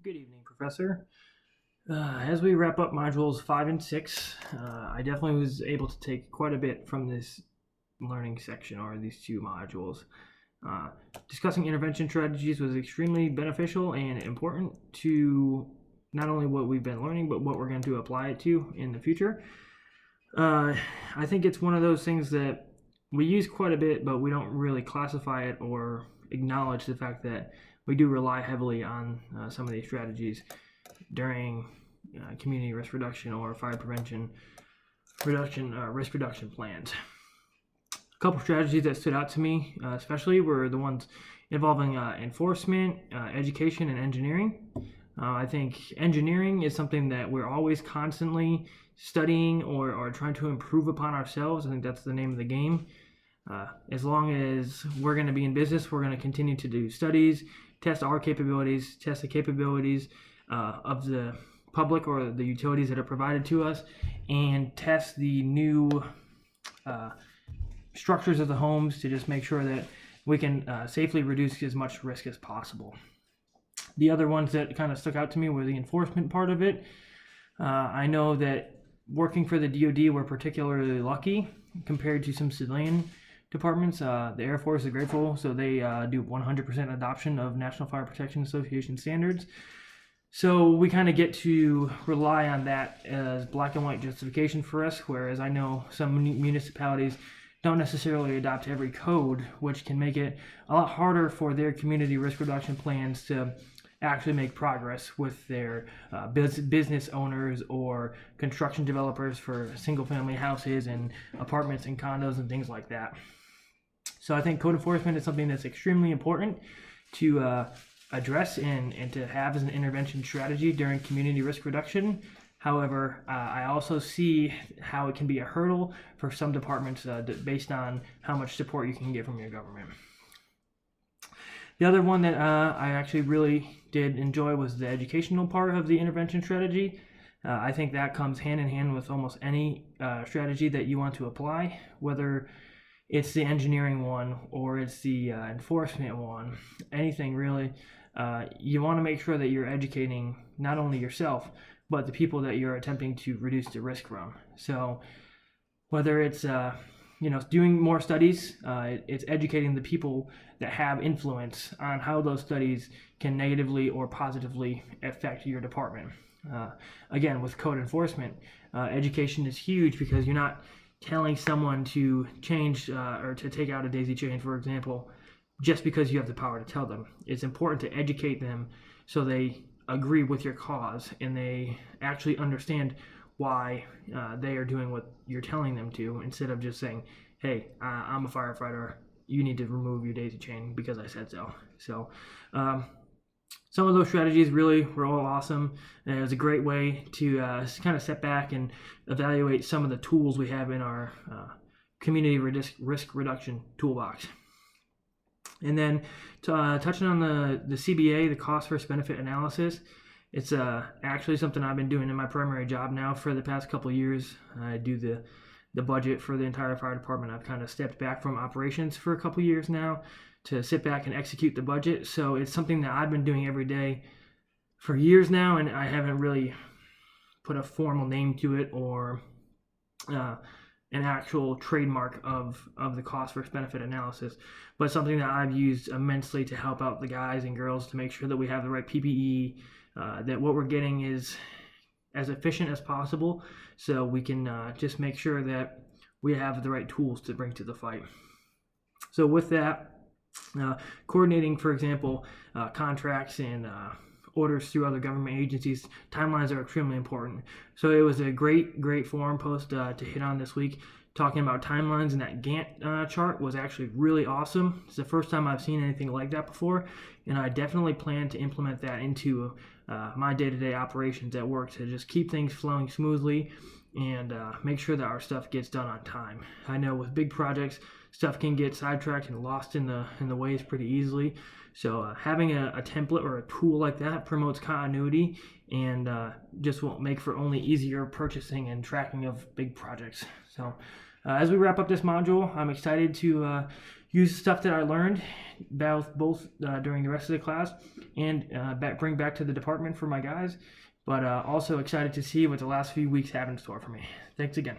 Good evening, Professor. As we wrap up modules 5 and 6, I definitely was able to take quite a bit from this learning section, or these two modules. Discussing intervention strategies was extremely beneficial and important to not only what we've been learning, but what we're going to apply it to in the future. I think it's one of those things that we use quite a bit, but we don't really classify it or acknowledge the fact that we do rely heavily on some of these strategies during community risk reduction or fire prevention risk reduction plans. A couple strategies that stood out to me especially were the ones involving enforcement, education, and engineering. I think engineering is something that we're always constantly studying or trying to improve upon ourselves. I think that's the name of the game. As long as we're going to be in business, we're going to continue to do studies, test our capabilities, test the capabilities of the public or the utilities that are provided to us, and test the new structures of the homes to just make sure that we can safely reduce as much risk as possible. The other ones that kind of stuck out to me were the enforcement part of it. I know that working for the DoD, we're particularly lucky compared to some civilian departments. The Air Force is grateful, so they do 100% adoption of National Fire Protection Association standards. So we kind of get to rely on that as black and white justification for us, whereas I know some municipalities don't necessarily adopt every code, which can make it a lot harder for their community risk reduction plans to actually make progress with their business owners or construction developers for single family houses and apartments and condos and things like that. So I think code enforcement is something that's extremely important to address and to have as an intervention strategy during community risk reduction. However, I also see how it can be a hurdle for some departments based on how much support you can get from your government. The other one that I actually really did enjoy was the educational part of the intervention strategy. I think that comes hand in hand with almost any strategy that you want to apply, whether it's the engineering one or it's the enforcement one, anything really. You want to make sure that you're educating not only yourself, but the people that you're attempting to reduce the risk from. So whether it's doing more studies, it's educating the people that have influence on how those studies can negatively or positively affect your department. Again, with code enforcement, education is huge because you're not telling someone to change or to take out a daisy chain, for example, just because you have the power to tell them. It's important to educate them so they agree with your cause and they actually understand why they are doing what you're telling them to, instead of just saying, hey, I'm a firefighter, you need to remove your daisy chain because I said so. So some of those strategies really were all awesome, and it was a great way to kind of step back and evaluate some of the tools we have in our community risk reduction toolbox. And then touching on the CBA, the cost versus benefit analysis, it's actually something I've been doing in my primary job now for the past couple of years. I do the budget for the entire fire department. I've kind of stepped back from operations for a couple of years now to sit back and execute the budget. So it's something that I've been doing every day for years now, and I haven't really put a formal name to it or an actual trademark of the cost versus benefit analysis, but something that I've used immensely to help out the guys and girls to make sure that we have the right PPE, that what we're getting is as efficient as possible, so we can just make sure that we have the right tools to bring to the fight. So with that, coordinating, for example, contracts and orders through other government agencies, timelines are extremely important. So it was a great forum post to hit on this week, talking about timelines, and that Gantt chart was actually really awesome. It's the first time I've seen anything like that before, and I definitely plan to implement that into my day-to-day operations at work to just keep things flowing smoothly and make sure that our stuff gets done on time. I know with big projects, stuff can get sidetracked and lost in the ways pretty easily. So having a template or a tool like that promotes continuity and just will make for only easier purchasing and tracking of big projects. So as we wrap up this module, I'm excited to use the stuff that I learned both during the rest of the class and bring back to the department for my guys. But also excited to see what the last few weeks have in store for me. Thanks again.